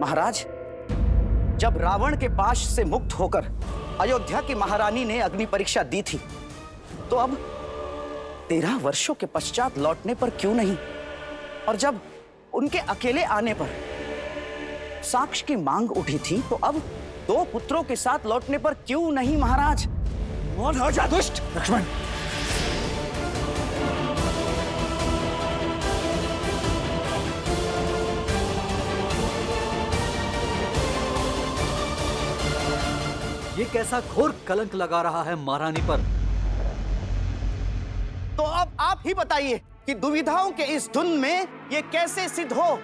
महाराज, जब रावण के पाश से मुक्त होकर अयोध्या की महारानी ने अग्नि परीक्षा दी थी, तो अब 13 वर्षों के पश्चात लौटने पर क्यों नहीं? और जब उनके अकेले आने पर साक्ष्य की मांग उठी थी, तो अब 2 पुत्रों के साथ लौटने पर क्यों नहीं महाराज? कौन हो जा दुष्ट? लक्ष्मण, ये कैसा घोर कलंक लगा रहा है महारानी पर? तो अब आप ही बताइए कि दुविधाओं के इस धुन में यह कैसे सिद्ध हो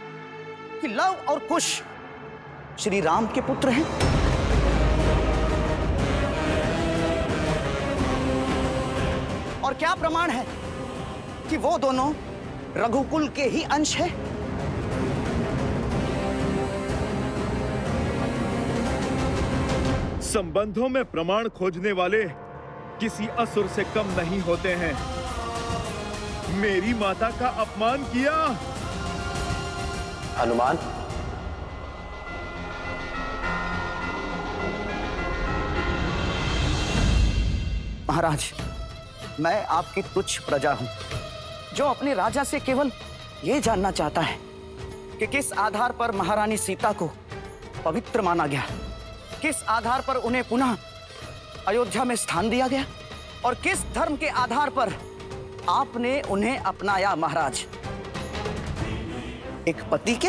कि लव और कुश श्री राम के पुत्र हैं? और क्या प्रमाण है कि वो दोनों रघुकुल के ही अंश हैं? संबंधों में प्रमाण खोजने वाले किसी असुर से कम नहीं होते हैं। मेरी माता का अपमान किया। हनुमान, महाराज, मैं आपकी तुच्छ प्रजा हूं, जो अपने राजा से केवल यह जानना चाहता है कि किस आधार पर महारानी सीता को पवित्र माना गया, किस आधार पर उन्हें पुनः अयोध्या में स्थान दिया गया, और किस धर्म के आधार पर आपने उन्हें अपनाया महाराज? एक पति के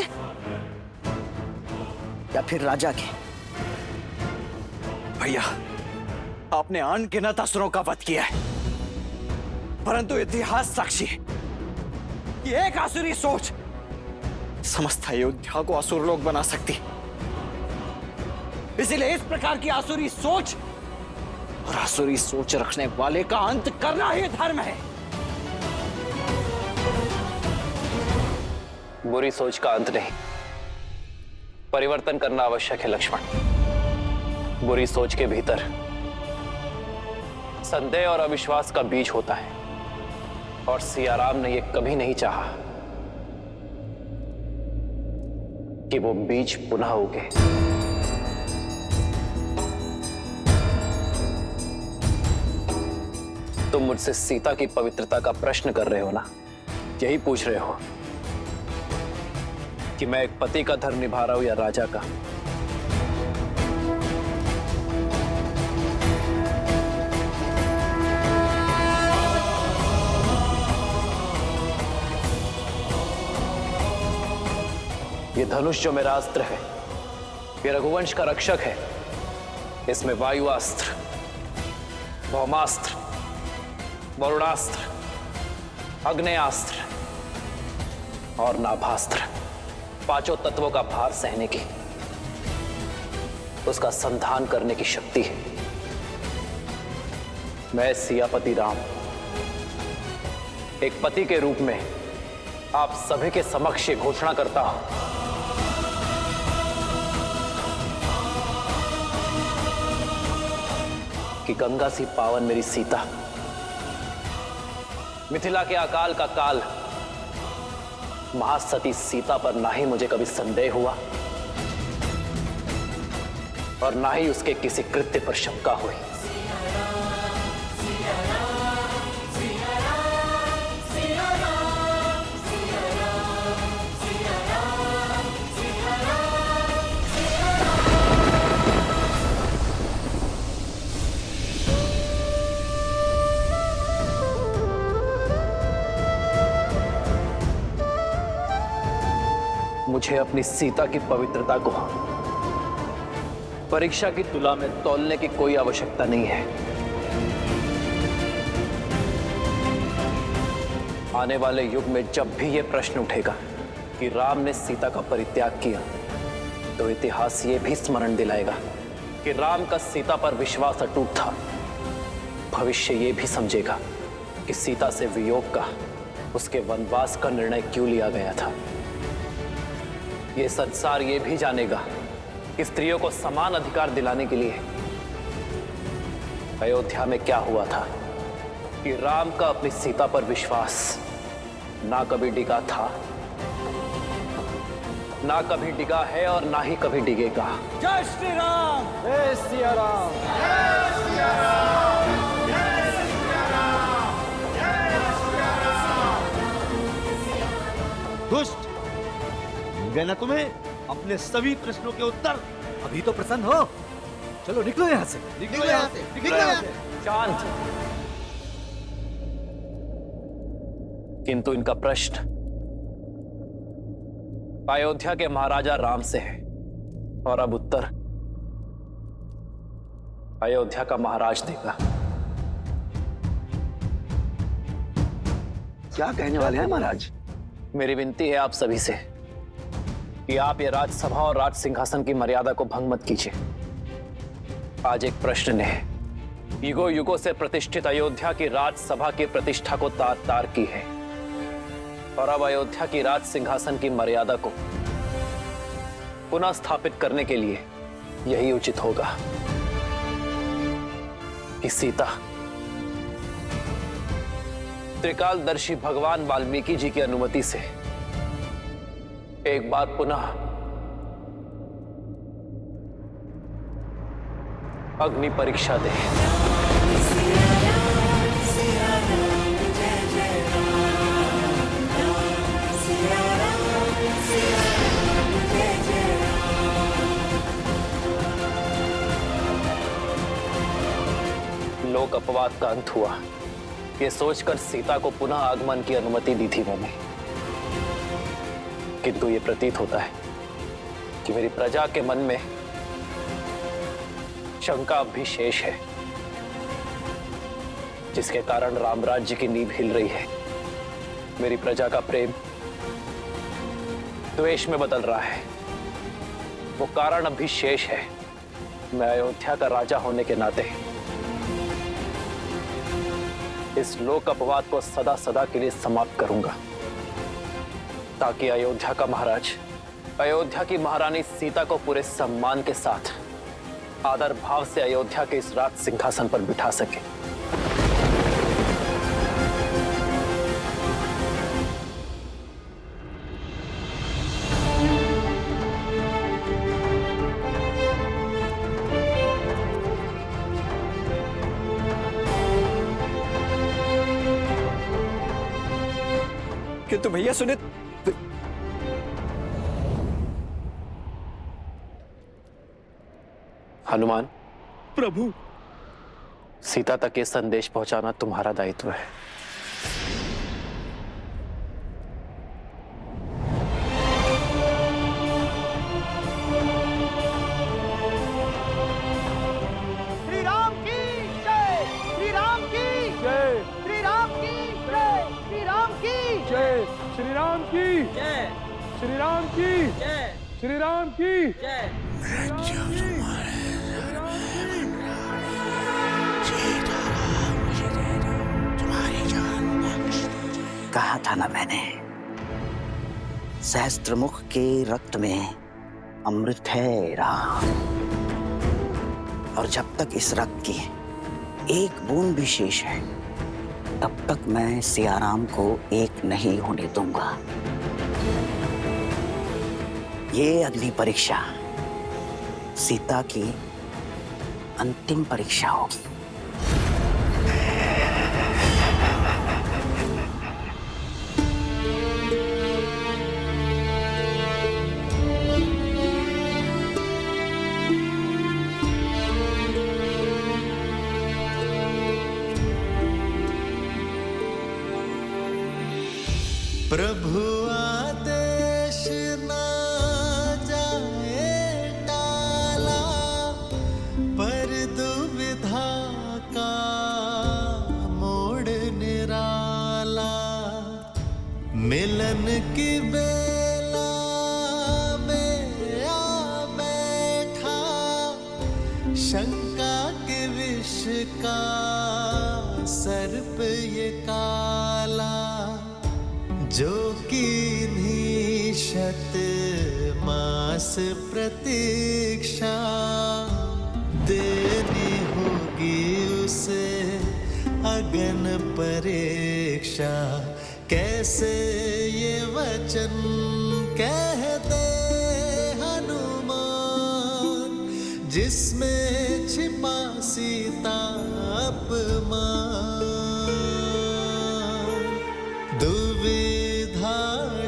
या फिर राजा के? भैया, आपने अनगिनत असुरों का वध किया है, परंतु इतिहास साक्षी है कि एक आसुरी सोच समस्त अयोध्या को असुर लोक बना सकती। इसीलिए इस प्रकार की आसुरी सोच और आसुरी सोच रखने वाले का अंत करना ही धर्म है। बुरी सोच का अंत नहीं, परिवर्तन करना आवश्यक है लक्ष्मण। बुरी सोच के भीतर संदेह और अविश्वास का बीज होता है, और सियाराम ने यह कभी नहीं चाहा कि वो बीज पुनः उगे। तुम मुझसे सीता की पवित्रता का प्रश्न कर रहे हो ना? यही पूछ रहे हो कि मैं एक पति का धर्म निभा रहा हूं या राजा का? ये धनुष जो मेरा अस्त्र है, ये रघुवंश का रक्षक है। इसमें वायुआस्त्र, भौमास्त्र, वरुणास्त्र, अग्नेयास्त्र और नाभास्त्र, 5 तत्वों का भार सहने की, उसका संधान करने की शक्ति है। मैं सियापति राम एक पति के रूप में आप सभी के समक्ष ये घोषणा करता हूं कि गंगा सी पावन मेरी सीता, मिथिला के अकाल का काल, महासती सीता पर ना ही मुझे कभी संदेह हुआ और ना ही उसके किसी कृत्य पर शंका हुई। मुझे अपनी सीता की पवित्रता को परीक्षा की तुला में तौलने की कोई आवश्यकता नहीं है। आने वाले युग में जब भी यह प्रश्न उठेगा कि राम ने सीता का परित्याग किया, तो इतिहास ये भी स्मरण दिलाएगा कि राम का सीता पर विश्वास अटूट था। भविष्य ये भी समझेगा कि सीता से वियोग का, उसके वनवास का निर्णय क्यों लिया गया था। ये संसार ये भी जानेगा कि स्त्रियों को समान अधिकार दिलाने के लिए अयोध्या में क्या हुआ था, कि राम का अपनी सीता पर विश्वास ना कभी डिगा था ना कभी डिगा है और ना ही कभी डिगेगा। जय श्री राम। जय सिया राम। दुष्ट, मिल गए ना तुम्हें अपने सभी प्रश्नों के उत्तर? अभी तो प्रसन्न हो। चलो निकलो यहाँ से, निकलो यहाँ से, निकलो यहाँ से। शांत। किंतु इनका प्रश्न अयोध्या के महाराजा राम से है और अब उत्तर अयोध्या का महाराज देगा। क्या कहने वाले हैं महाराज? मेरी विनती है आप सभी से कि आप ये राजसभा और राज सिंहासन की मर्यादा को भंग मत कीजिए। आज एक प्रश्न ने युगों युगों से प्रतिष्ठित अयोध्या की राजसभा की प्रतिष्ठा को तार तार की है और अब अयोध्या की राज सिंहासन की मर्यादा को पुनः स्थापित करने के लिए यही उचित होगा कि सीता त्रिकालदर्शी भगवान वाल्मीकि जी की अनुमति से एक बार पुनः अग्नि परीक्षा दे। लोक अपवाद का अंत हुआ, ये सोचकर सीता को पुनः आगमन की अनुमति दी थी मैंने, किंतु ये प्रतीत होता है कि मेरी प्रजा के मन में शंका अब भी शेष है, जिसके कारण रामराज्य की नींव हिल रही है। मेरी प्रजा का प्रेम द्वेष में बदल रहा है। वो कारण अब भी शेष है। मैं अयोध्या का राजा होने के नाते इस लोक अपवाद को सदा सदा के लिए समाप्त करूंगा, ताकि अयोध्या का महाराज अयोध्या की महारानी सीता को पूरे सम्मान के साथ आदर भाव से अयोध्या के इस राज सिंहासन पर बिठा सके। किंतु भैया सुने, हनुमान, प्रभु, सीता तक ये संदेश पहुंचाना तुम्हारा दायित्व है। श्री राम की जय, श्री राम की जय, श्री राम की जय, श्री राम की जय, श्री राम की जय, श्री राम की जय, श्री राम की जय। कहा था ना मैंने, सहस्त्रमुख के रक्त में अमृत है राम, और जब तक इस रक्त की एक बूंद भी शेष है तब तक मैं सियाराम को एक नहीं होने दूंगा। ये अग्नि परीक्षा सीता की अंतिम परीक्षा होगी। प्रभु आदेश ना जाए टाला, पर दुविधा का मोड़ निराला। मिलन की बेला में आ बैठा, शंका के विष का सर्प ये काला। जो कीन्ही शत मास प्रतीक्षा, देनी होगी उसे अगन परीक्षा। कैसे ये वचन कह दे जिसमें छिपा सीता अपमान, दुविधा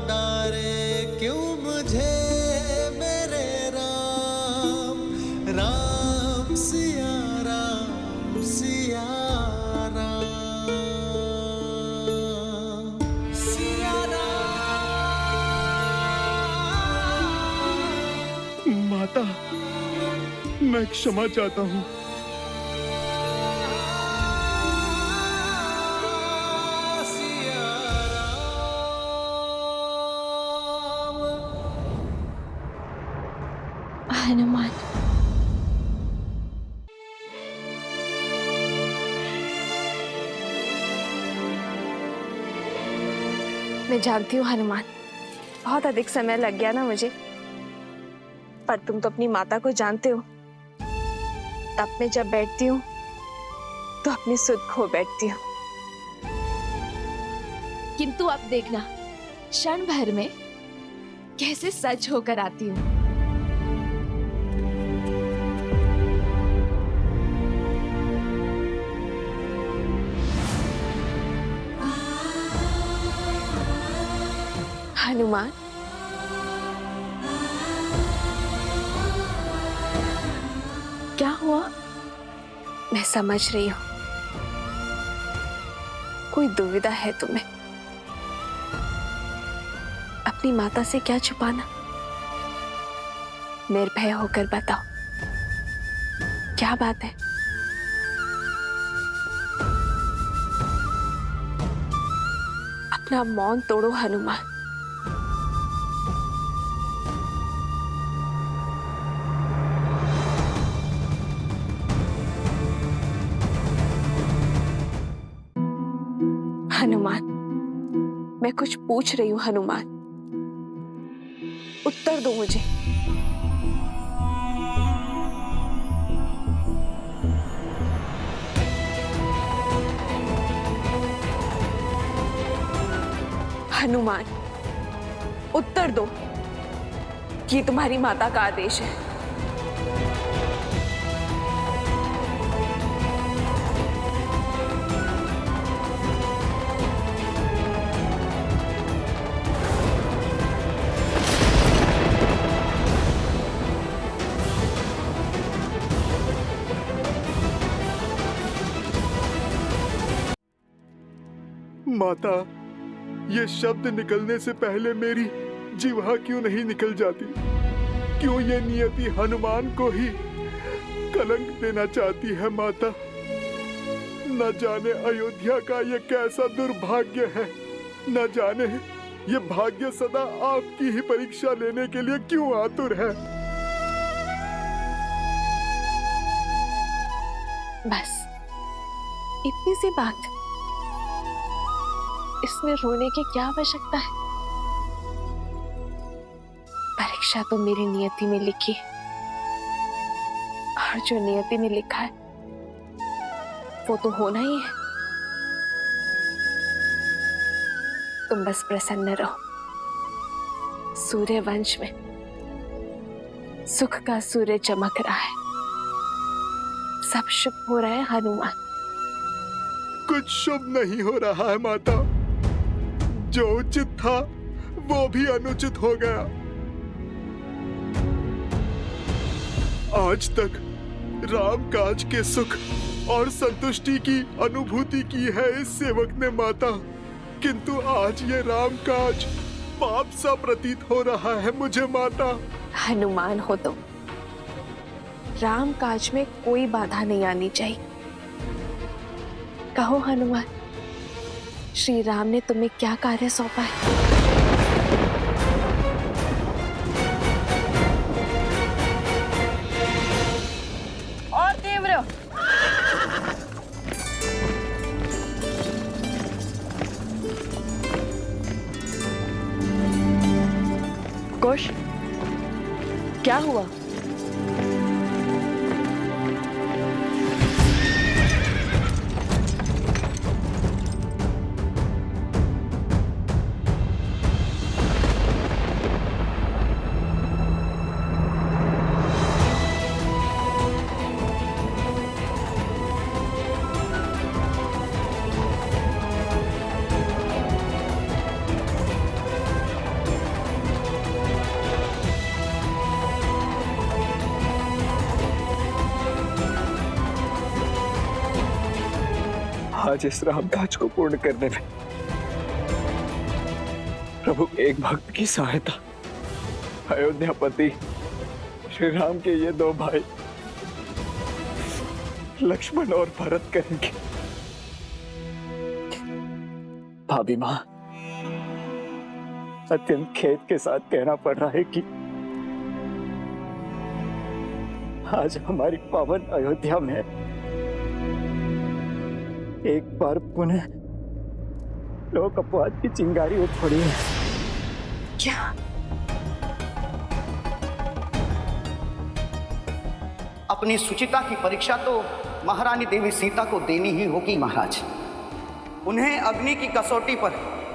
डारे क्यों मुझे मेरे राम, राम सिया राम सिया राम, सिया राम। माता, मैं क्षमा चाहता हूँ। हनुमान, मैं जानती हूँ हनुमान, बहुत अधिक समय लग गया ना मुझे, पर तुम तो अपनी माता को जानते हो। तब मैं जब बैठती हूँ तो अपनी सुध खो बैठती हूँ। किंतु अब देखना, क्षण भर में कैसे सच होकर आती हूँ। हनुमान, क्या हुआ? मैं समझ रही हूं, कोई दुविधा है तुम्हें। अपनी माता से क्या छुपाना? निर्भय होकर बताओ, क्या बात है? अपना मौन तोड़ो हनुमान। हनुमान, मैं कुछ पूछ रही हूँ हनुमान, उत्तर दो मुझे। हनुमान, उत्तर दो कि तुम्हारी माता का आदेश है। माता, ये शब्द निकलने से पहले मेरी जिह्वा क्यों नहीं निकल जाती? क्यों ये नियति हनुमान को ही कलंक देना चाहती है माता? न जाने अयोध्या का ये कैसा दुर्भाग्य है, न जाने ये भाग्य सदा आपकी ही परीक्षा लेने के लिए क्यों आतुर है। बस इतनी सी बात, इसमें रोने की क्या आवश्यकता है? परीक्षा तो मेरी नियति में लिखी है, और जो नियति में लिखा है वो तो होना ही है। तुम बस प्रसन्न रहो। सूर्य वंश में सुख का सूर्य चमक रहा है, सब शुभ हो रहा है हनुमान। कुछ शुभ नहीं हो रहा है माता। जो उचित था वो भी अनुचित हो गया। आज तक राम काज के सुख और संतुष्टि की अनुभूति की है इस सेवक ने माता, किंतु आज ये राम काज पाप सा प्रतीत हो रहा है मुझे माता। हनुमान हो तुम, राम काज में कोई बाधा नहीं आनी चाहिए। कहो हनुमान, श्री राम ने तुम्हें क्या कार्य सौंपा है? और तीव्र। कुश, क्या हुआ? आज इस रामकाज को पूर्ण करने में प्रभु एक भक्त की सहायता अयोध्यापति श्री राम के ये दो भाई लक्ष्मण और भरत करेंगे। भाभी मां, अत्यंत खेद के साथ कहना पड़ रहा है कि आज हमारी पावन अयोध्या में एक बार पुनः लोक अपवाद की चिंगारी उठ पड़ी है। क्या? अपनी सुचिता की परीक्षा तो महारानी देवी सीता को देनी ही होगी महाराज। उन्हें अग्नि की कसौटी पर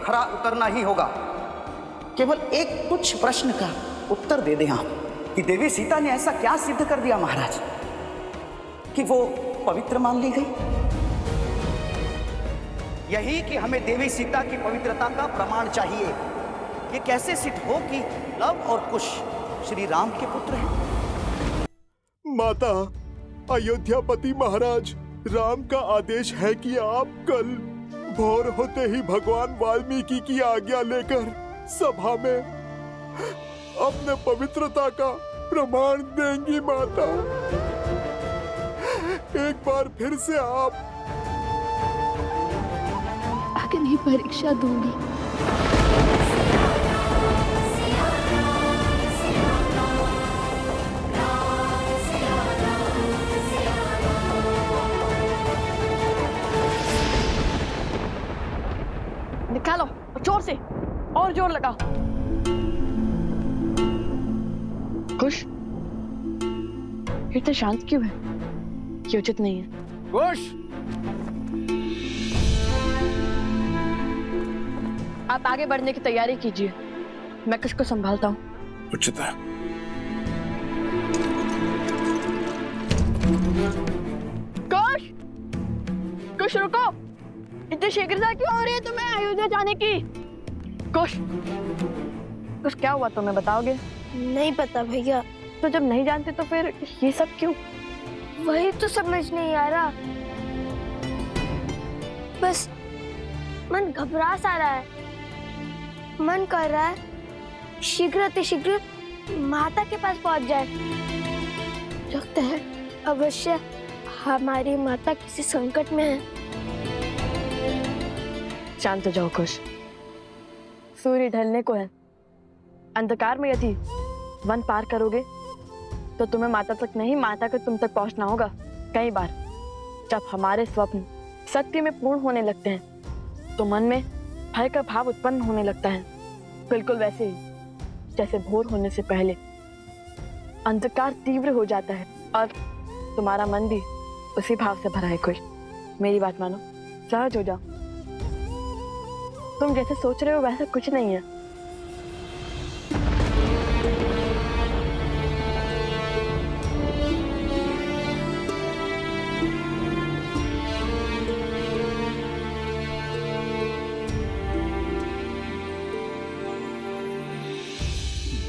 खरा उतरना ही होगा। केवल एक तुच्छ प्रश्न का उत्तर दे दें आप कि देवी सीता ने ऐसा क्या सिद्ध कर दिया महाराज कि वो पवित्र मान ली गई। यही कि हमें देवी सीता की पवित्रता का प्रमाण चाहिए। ये कैसे सिद्ध हो कि लव और कुश श्री राम के पुत्र हैं। माता, अयोध्यापति महाराज, राम का आदेश है कि आप कल भोर होते ही भगवान वाल्मीकि की आज्ञा लेकर सभा में अपने पवित्रता का प्रमाण देंगी। माता, एक बार फिर से आप अग्नि परीक्षा दूंगी। निकालो जोर से, और जोर लगाओ। कुश, इतना शांत क्यों है? ये उचित नहीं है। कुश, आप आगे बढ़ने की तैयारी कीजिए, मैं कुश को संभालता हूँ। उचित है। कुश, कुश रुको, इतनी शीघ्रता क्यों हो रही है तुम्हें अयोध्या जाने की? कुश, कुश क्या हुआ तुम्हें बताओगे? नहीं पता भैया। तो जब नहीं जानते तो फिर ये सब क्यों? वही तो समझ नहीं आ रहा, बस मन घबरा सा रहा है। मन कर रहा है शीघ्र माता के पास पहुंच जाए। लगता है अवश्य हमारी माता किसी संकट में है। शांत हो जाओ कुश, सूर्य ढलने को है। अंधकार में यदि वन पार करोगे तो तुम्हें माता तक नहीं, माता के तुम तक पहुंचना होगा। कई बार जब हमारे स्वप्न सत्य में पूर्ण होने लगते हैं तो मन में भय का भाव उत्पन्न होने लगता है। बिल्कुल वैसे ही जैसे भोर होने से पहले अंधकार तीव्र हो जाता है और तुम्हारा मन भी उसी भाव से भरा है। कुश, मेरी बात मानो, सहज हो जाओ। तुम जैसे सोच रहे हो वैसा कुछ नहीं है।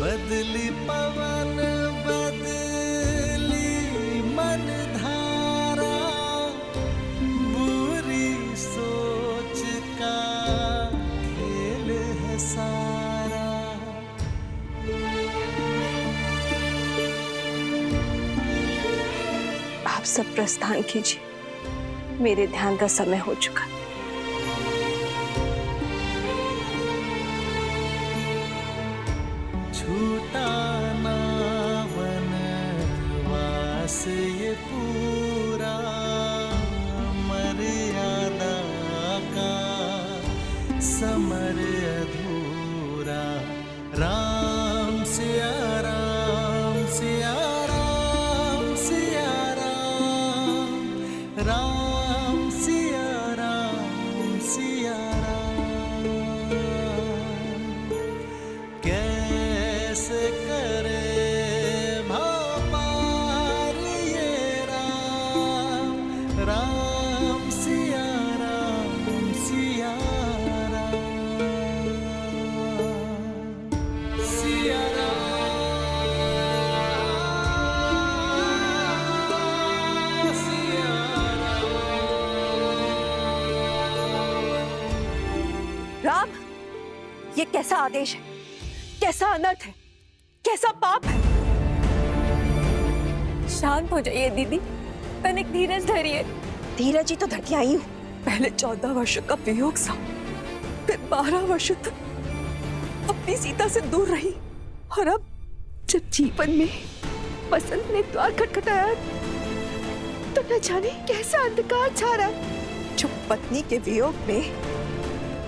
बदली पवन बदली मन धारा, बुरी सोच का खेल है सारा। आप सब प्रस्थान कीजिए, मेरे ध्यान का समय हो चुका। छूटा ना वनवास ये पूरा, मर्यादा का समर अधूरा। राम सिया राम सिया राम सिया राम, राम सिया राम कैसा आदेश है, कैसा अनर्थ है, कैसा पाप है। शांत हो जाइए दीदी, तनिक धीरज धरिए। धीरज ही तो धरती आई हूँ। पहले 14 वर्षों का वियोग सा, फिर 12 वर्षों तक अपनी सीता से दूर रही, और अब जब जीवन में बसंत ने द्वार खटखटाया तो न जाने कैसा अंधकार छा रहा। जो पत्नी के वियोग में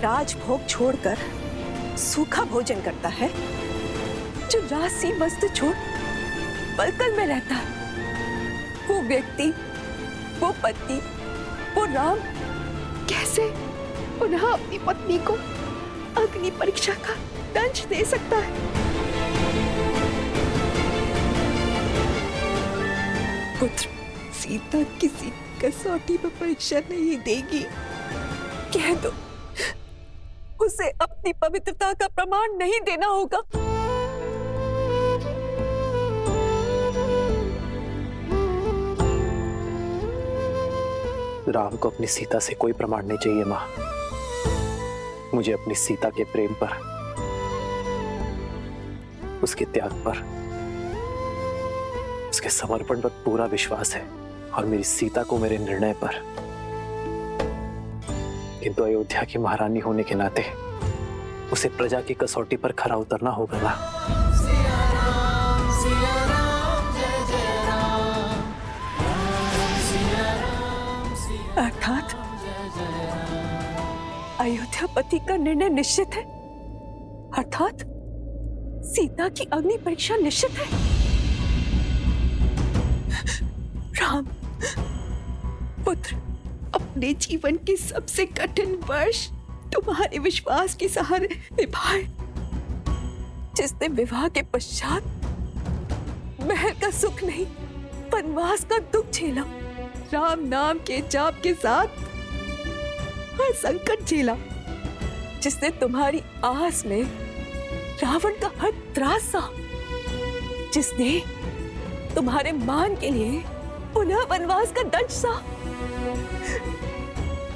राजभोग छोड़कर सूखा भोजन करता है, जो राशि वस्त्र छोड़ पलकल में रहता है, वो व्यक्ति, वो पति, वो राम कैसे पुनः अपनी पत्नी को अग्नि परीक्षा का दंश दे सकता है? पुत्र, सीता किसी कसौटी पर परीक्षा नहीं देगी। कह दो, उसे अपनी पवित्रता का प्रमाण नहीं देना होगा। राम को अपनी सीता से कोई प्रमाण नहीं चाहिए माँ। मुझे अपनी सीता के प्रेम पर, उसके त्याग पर, उसके समर्पण पर पूरा विश्वास है, और मेरी सीता को मेरे निर्णय पर। किंतु अयोध्या की महारानी होने के नाते उसे प्रजा की कसौटी पर खरा उतरना होगा ना। अर्थात अयोध्यापति का निर्णय निश्चित है, अर्थात सीता की अग्नि परीक्षा निश्चित है। राम पुत्र, अपने जीवन के सबसे कठिन वर्ष तुम्हारे विश्वास के सहारे निभाए। जिसने विवाह के पश्चात महल का सुख नहीं, वनवास का दुख झेला, राम नाम के जाप के साथ हर संकट झेला, जिसने तुम्हारी आस में रावण का हर त्रास सहा, जिसने तुम्हारे मान के लिए पुनः वनवास का दंश सहा,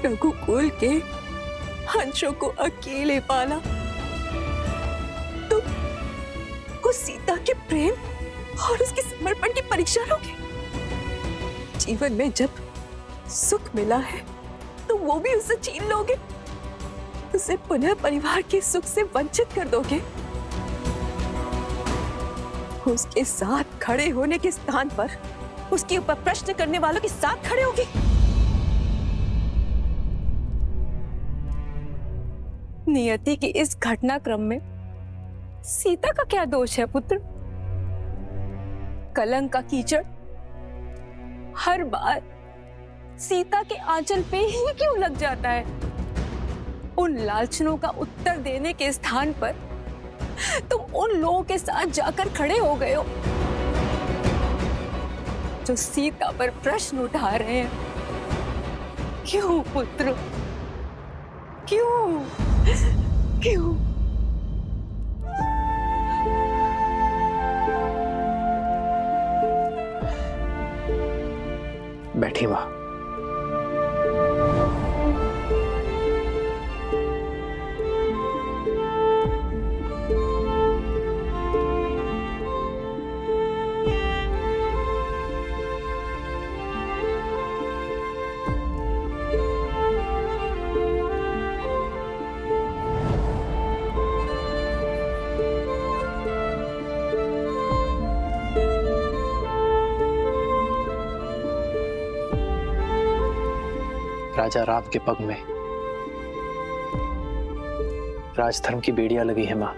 रघुकुल के हंसों को अकेले पाला, तुम उस सीता के प्रेम और उसके समर्पण की परीक्षा लोगे। जीवन में जब सुख मिला है तो वो भी उसे छीन लोगे, उसे पुनः परिवार के सुख से वंचित कर दोगे। उसके साथ खड़े होने के स्थान पर उसके ऊपर प्रश्न करने वालों के साथ खड़े होगे। नियति की इस घटनाक्रम में सीता का क्या दोष है पुत्र? कलंक का कीचड़ हर बार सीता के आंचल पे ही क्यों लग जाता है? उन लालचनों का उत्तर देने के स्थान पर तुम उन लोगों के साथ जाकर खड़े हो गए हो जो सीता पर प्रश्न उठा रहे हैं। क्यों पुत्र, क्यों क्यों? बैठी मां। राजा राम के पग में राजधर्म की बेड़ियां लगी है मां।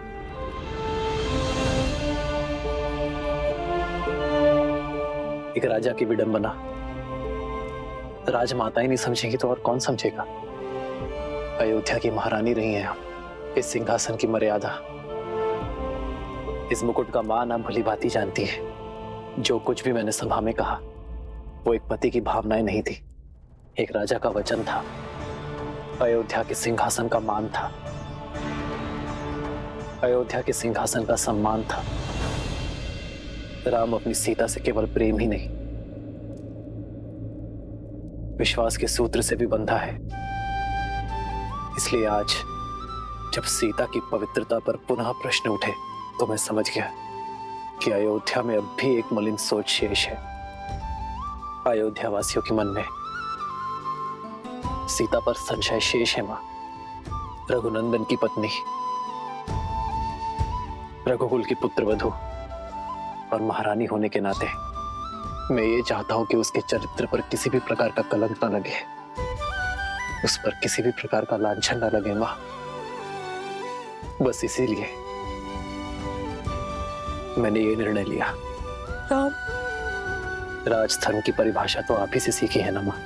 एक राजा की विडंबना राजमाता ही नहीं समझेगी तो और कौन समझेगा? अयोध्या की महारानी रही हैं हम। इस सिंहासन की मर्यादा, इस मुकुट का मान आप भली भांति जानती है। जो कुछ भी मैंने सभा में कहा वो एक पति की भावनाएं नहीं थी, एक राजा का वचन था, अयोध्या के सिंहासन का मान था, अयोध्या के सिंहासन का सम्मान था। राम अपनी सीता से केवल प्रेम ही नहीं, विश्वास के सूत्र से भी बंधा है। इसलिए आज जब सीता की पवित्रता पर पुनः प्रश्न उठे तो मैं समझ गया कि अयोध्या में अब भी एक मलिन सोच शेष है। अयोध्या वासियों के मन में सीता पर संशय शेष है। मां, रघुनंदन की पत्नी, रघुकुल की पुत्रवधू और महारानी होने के नाते मैं ये चाहता हूं कि उसके चरित्र पर किसी भी प्रकार का कलंक न लगे, उस पर किसी भी प्रकार का लांछन न लगे। मां, बस इसीलिए मैंने ये निर्णय लिया। राम, राजधर्म की परिभाषा तो आप ही से सीखी है ना मां।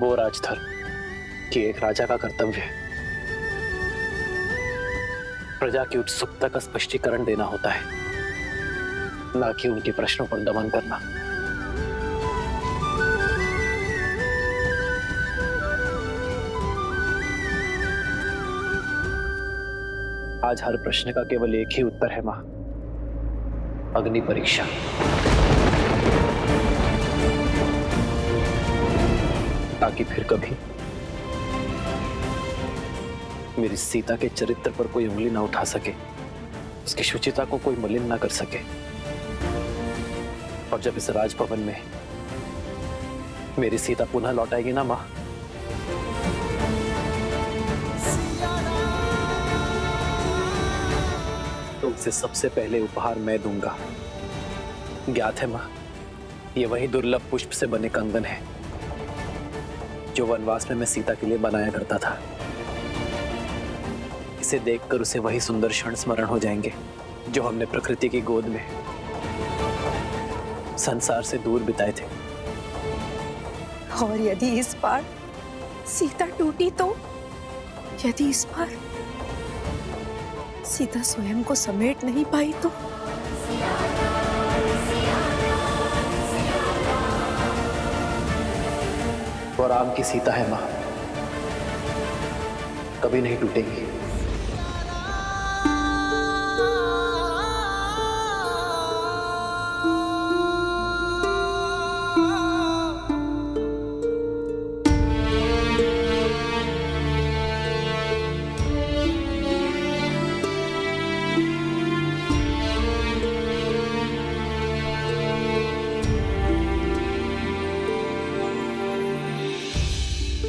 वो राजधर्म कि एक राजा का कर्तव्य है प्रजा की उत्सुकता का स्पष्टीकरण देना होता है, ना कि उनके प्रश्नों पर दमन करना। आज हर प्रश्न का केवल एक ही उत्तर है मां, अग्नि परीक्षा। ताकि फिर कभी मेरी सीता के चरित्र पर कोई उंगली ना उठा सके, उसकी शुचिता को कोई मलिन ना कर सके। और जब इस राजभवन में मेरी सीता पुनः लौटाएगी ना मां, तो उसे सबसे पहले उपहार मैं दूंगा। ज्ञात है मां, ये वही दुर्लभ पुष्प से बने कंगन है जो वनवास में मैं सीता के लिए बनाया करता था। इसे देखकर उसे वही सुंदर क्षण स्मरण हो जाएंगे जो हमने प्रकृति की गोद में संसार से दूर बिताए थे। और यदि इस बार सीता टूटी तो, यदि इस बार सीता स्वयं को समेट नहीं पाई तो, वो राम की सीता है मां, कभी नहीं टूटेगी।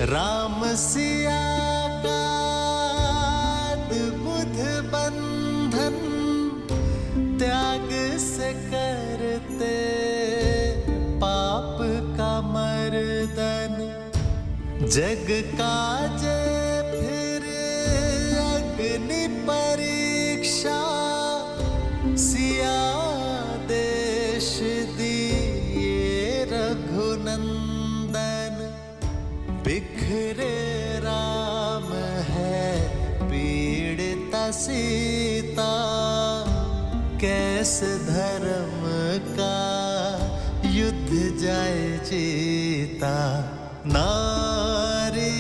राम सिया का अद्भुत बंधन त्याग से करते पाप का मर्दन, जग का जय फिर अग्नि परीक्षा, सिया देश दिए रघुनंदन, बिखरे राम है पीड़िता सीता, कैसे धर्म का युद्ध जाए जीता, नारी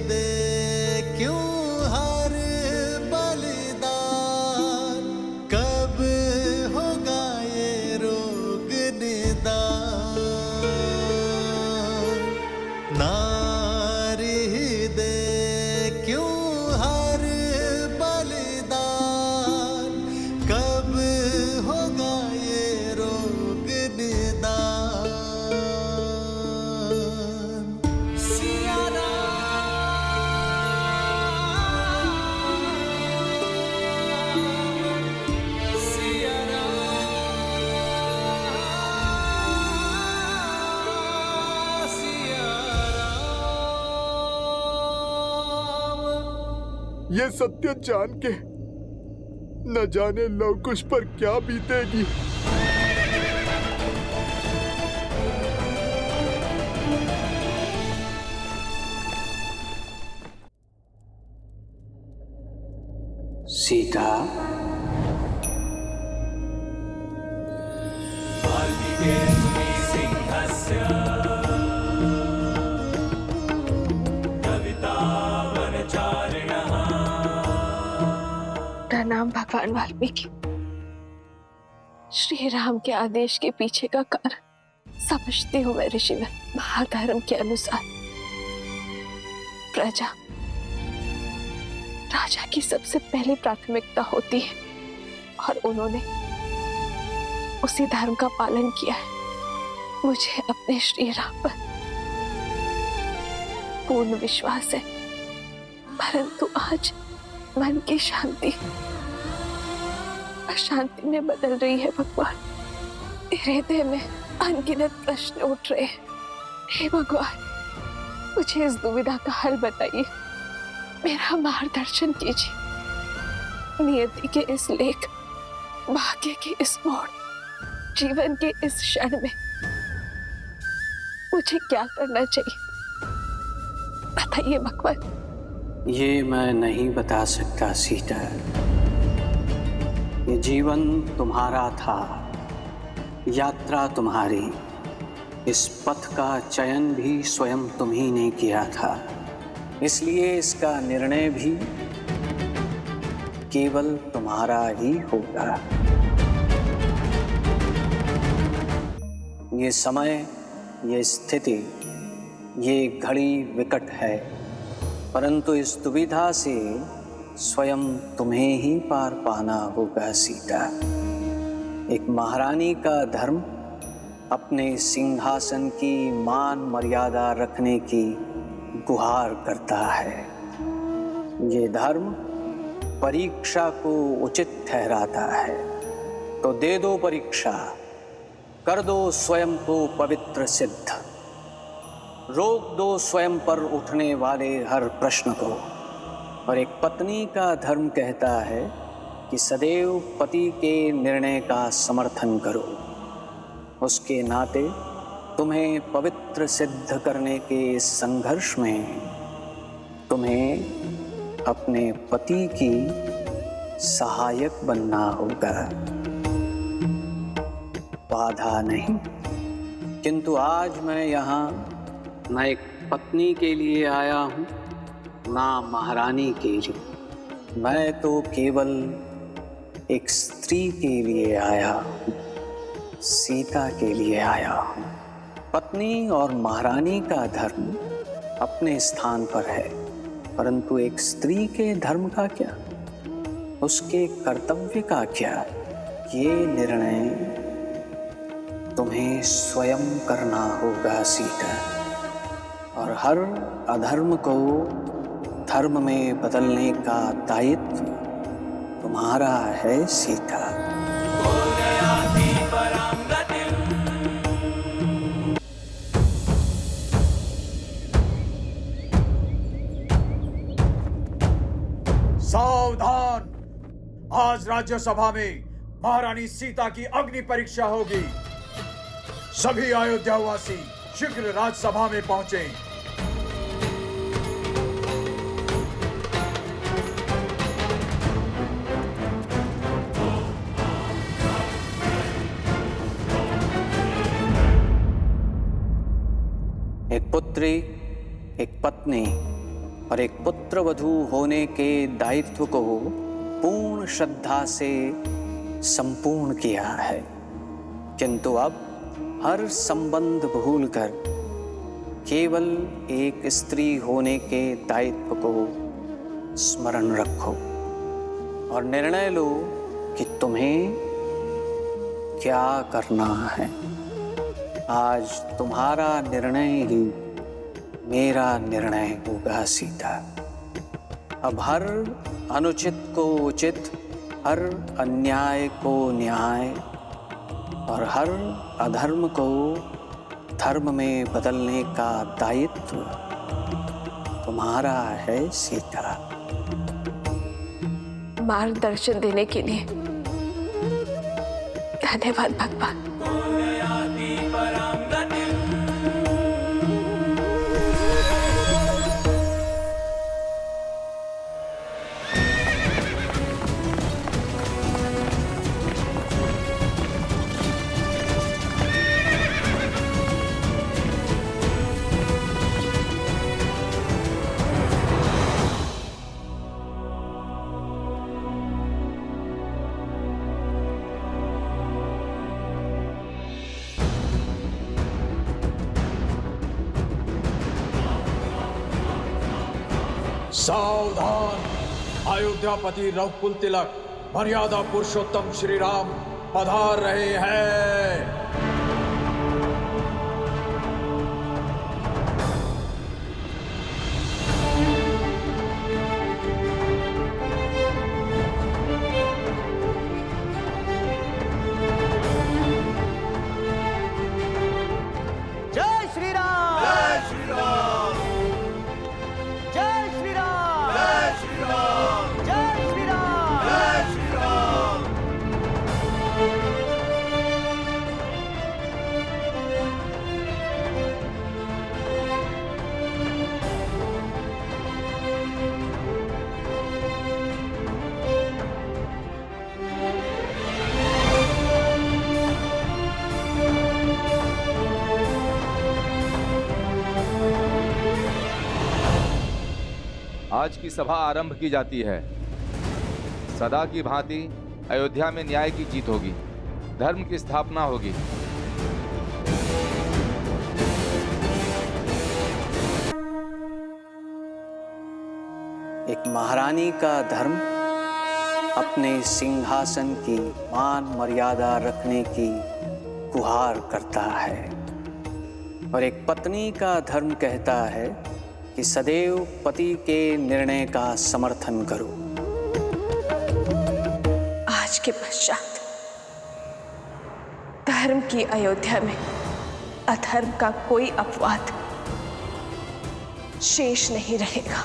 दे क्यों हर बलिदान, कब होगा ये रोग निदान, नारी दे क्यों हर बलिदान, कब होगा ये रोग निदान। सिया राम, सिया राम, सिया राम। ये सत्य जान के न जाने लवकुश पर क्या बीतेगी। सीता, प्रणाम भगवान वाल्मीकि। श्री राम के आदेश के पीछे का कारण समझती हूँ मैं ऋषिवर। महाधर्म के अनुसार प्रजा राजा की सबसे पहली प्राथमिकता होती है और उन्होंने उसी धर्म का पालन किया है। मुझे अपने श्री राम पर पूर्ण विश्वास है, परंतु आज मन की शांति अशांति में बदल रही है। भगवान, मेरे हृदय में अनगिनत प्रश्न उठ रहे हैं। हे भगवान, मुझे इस दुविधा का हल बताइए, मेरा मार्गदर्शन कीजिए। नियति के इस लेख, भाग्य के इस मोड़, जीवन के इस क्षण में मुझे क्या करना चाहिए, बताइए भगवान। ये मैं नहीं बता सकता सीता। ये जीवन तुम्हारा था, यात्रा तुम्हारी, इस पथ का चयन भी स्वयं तुम ही ने किया था, इसलिए इसका निर्णय भी केवल तुम्हारा ही होगा। ये समय, ये स्थिति, ये घड़ी विकट है, परंतु इस दुविधा से स्वयं तुम्हें ही पार पाना होगा सीता। एक महारानी का धर्म अपने सिंहासन की मान मर्यादा रखने की गुहार करता है। ये धर्म परीक्षा को उचित ठहराता है, तो दे दो परीक्षा, कर दो स्वयं को पवित्र सिद्ध, रोक दो स्वयं पर उठने वाले हर प्रश्न को। और एक पत्नी का धर्म कहता है कि सदैव पति के निर्णय का समर्थन करो। उसके नाते तुम्हें पवित्र सिद्ध करने के इस संघर्ष में तुम्हें अपने पति की सहायक बनना होगा, बाधा नहीं। किंतु आज मैं यहाँ न एक पत्नी के लिए आया हूँ, ना महारानी के लिए। मैं तो केवल एक स्त्री के लिए आया हूँ, सीता के लिए आया हूँ। पत्नी और महारानी का धर्म अपने स्थान पर है, परंतु एक स्त्री के धर्म का क्या, उसके कर्तव्य का क्या, ये निर्णय तुम्हें स्वयं करना होगा सीता। और हर अधर्म को धर्म में बदलने का दायित्व तुम्हारा है सीता। सावधान! आज राज्यसभा में महारानी सीता की अग्नि परीक्षा होगी। सभी अयोध्यावासी शीघ्र राज्यसभा में पहुंचे। एक पुत्री, एक पत्नी और एक पुत्रवधू होने के दायित्व को पूर्ण श्रद्धा से संपूर्ण किया है, किंतु अब हर संबंध भूलकर केवल एक स्त्री होने के दायित्व को स्मरण रखो और निर्णय लो कि तुम्हें क्या करना है। आज तुम्हारा निर्णय ही मेरा निर्णय होगा सीता। अब हर अनुचित को उचित, हर अन्याय को न्याय और हर अधर्म को धर्म में बदलने का दायित्व तुम्हारा है सीता। मार्गदर्शन देने के लिए धन्यवाद भगवान। सावधान! अयोध्यापति रघुकुल तिलक मर्यादा पुरुषोत्तम श्री राम पधार रहे हैं। जय श्री राम, जय श्री राम, जय श्री राम, जय श्री राम, जय श्री राम, जय श्री राम। आज की सभा आरंभ की जाती है। सदा की भांति अयोध्या में न्याय की जीत होगी, धर्म की स्थापना होगी। एक महारानी का धर्म अपने सिंहासन की मान मर्यादा रखने की गुहार करता है, और एक पत्नी का धर्म कहता है कि सदैव पति के निर्णय का समर्थन करो। आज के पश्चात धर्म की अयोध्या में अधर्म का कोई अपवाद शेष नहीं रहेगा।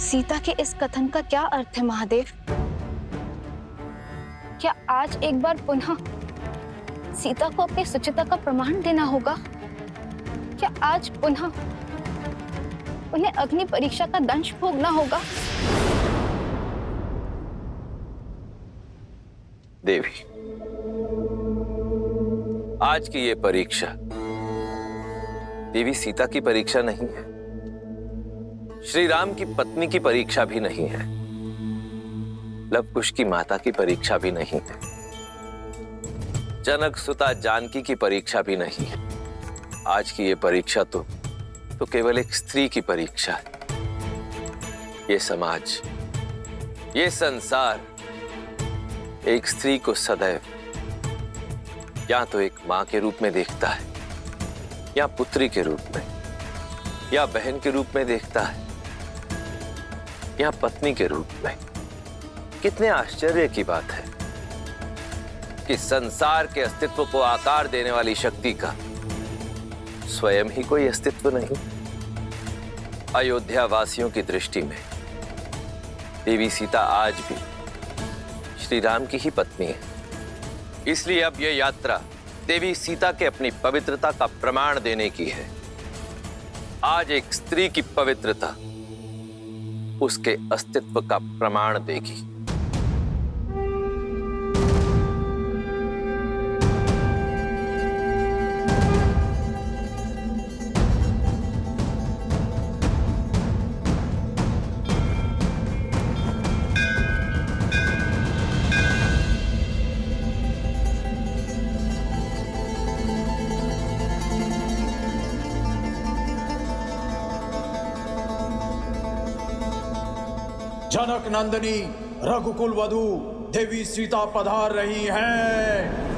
सीता के इस कथन का क्या अर्थ है महादेव? क्या आज एक बार पुनः सीता को अपनी सुचिता का प्रमाण देना होगा? क्या आज पुनः उन्हें अग्नि परीक्षा का दंश भोगना होगा? देवी, आज की ये परीक्षा देवी सीता की परीक्षा नहीं है, श्री राम की पत्नी की परीक्षा भी नहीं है, लव कुश की माता की परीक्षा भी नहीं है, जनक सुता जानकी की परीक्षा भी नहीं है। आज की ये परीक्षा तो केवल एक स्त्री की परीक्षा है। ये समाज, ये संसार एक स्त्री को सदैव या तो एक मां के रूप में देखता है, या पुत्री के रूप में, या बहन के रूप में देखता है, या पत्नी के रूप में। कितने आश्चर्य की बात है कि संसार के अस्तित्व को आकार देने वाली शक्ति का स्वयं ही कोई अस्तित्व नहीं। अयोध्या वासियों की दृष्टि में देवी सीता आज भी श्री राम की ही पत्नी है। इसलिए अब यह यात्रा देवी सीता के अपनी पवित्रता का प्रमाण देने की है। आज एक स्त्री की पवित्रता उसके अस्तित्व का प्रमाण देगी। जनक नंदिनी रघुकुल वधू देवी सीता पधार रही हैं।